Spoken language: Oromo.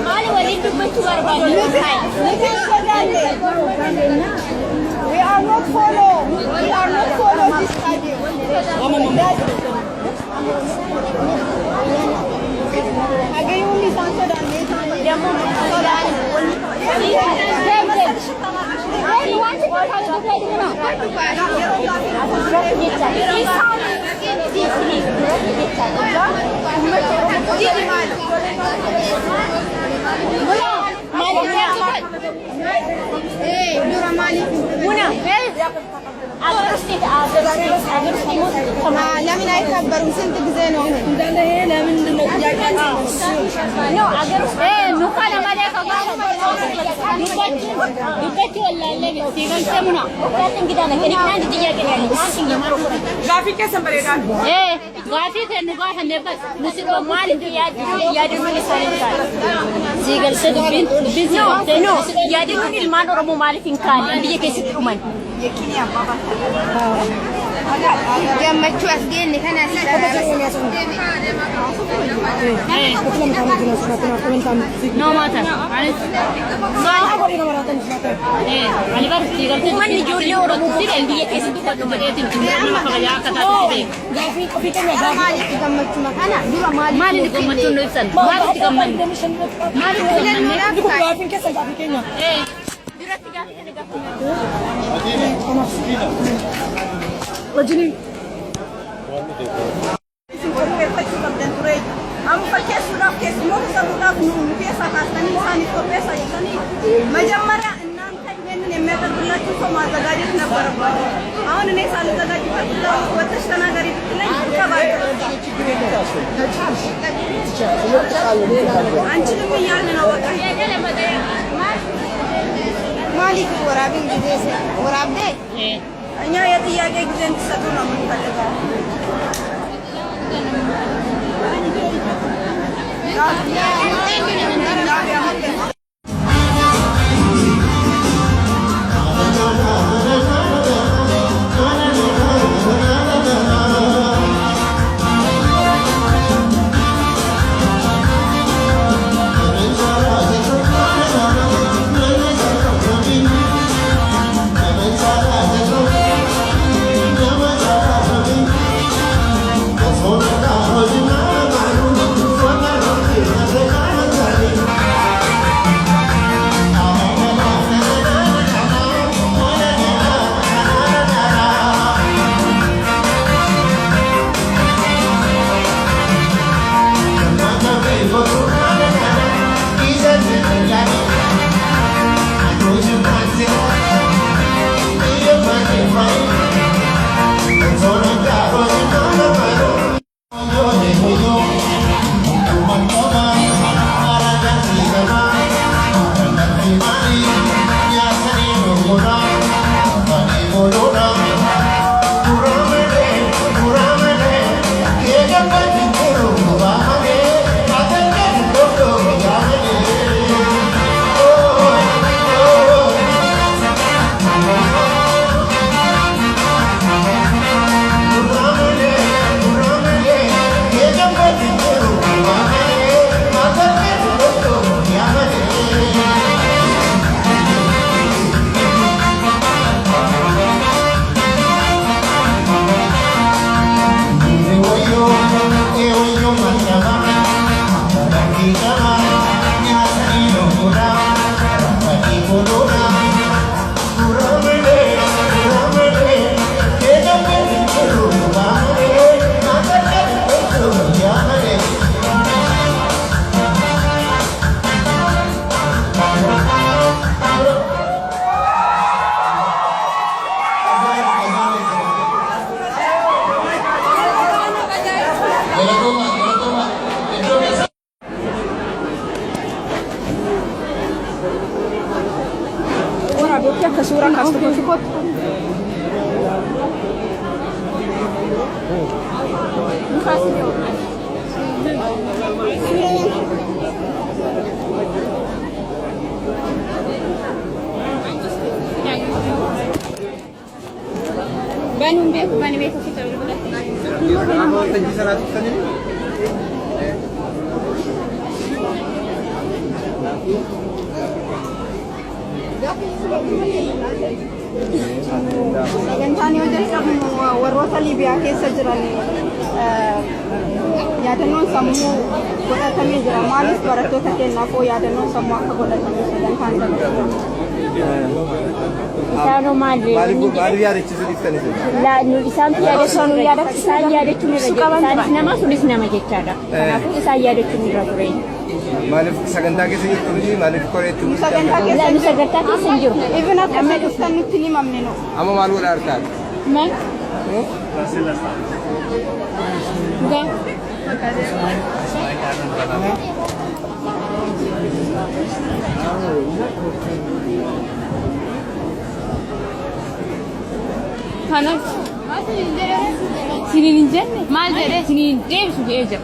Mali wali dubbatu barbaadu. We are not follow this stadium. Agayuni Sudan demo Sudan. ለምን አይከበሩም? ስንት ጊዜ ነው እንዳለ ይሄ ለምን ነው ነው አገር ነው ካለ ማለት ዱከቲ ወላለ ሲገንሰሙና ወጣት እንግዳ ነገር አንድ ጥያቄ ያለኝ አንቺ የማሩ ጋፊ ከሰንበሬ ጋር ጋፊ ከነጋ ሀነበት ሙስሊም ማለት ያድሩ ለሳይንታል ሲገልጽ ቢን ቢዝ ነው ያድሩ ልማን ኦሮሞ ማለት እንካል እንዲየ ከስጥሩማን የኪኒ አባባ ገመቹ አስገኝ ከናስ no matter alibar sigartu man jolle oromo sir eldiye kesitu ko madetin ma kaya kata gafi ko fitanya gafi gammachu makana dura mali gammachu no san mali gammachu mali gammachu ko gafi kesa gafi kenya dura gafi ne gafi rajini am pakai sudah kes mau sudah nunggu biasa kasih sani ko biasa ini majamara enam kali ini mereka berlaku sama zagari nabar awal ini salu zagari kita waktu sana dari itu kabar anjir miyar nih nawak malik warabin gitu warab deh hanya ya tiga gitu satu namun kata kesuran kasih ikut. Bangun biar kita Sagantaan yoo jalqabu warroota Liibiyaa keessa jiran yaadannoon sammuu godhatamee jira. Maaliif barattoota keenyaaf yaadannoon sammuu akka godhatamu sagantaan dabalata? Isaanoo maali? Maaliif yaadachiisuu dhiiftanii? Isaan yaadachuun irra jira. Isaanis nama sunis nama jechaadha. Kanaafuu isaan yaadachuun irra ture. Maaliif sagantaa keessa jirtu miti? Maaliif koreetti? Sagantaa keessa hin jiru. Even akka dhuftan nutti ni mamne no. Amma maal godhaa harkaan? Maal? Kana sinin jenne maal jedhe sinin deebisu jee jira.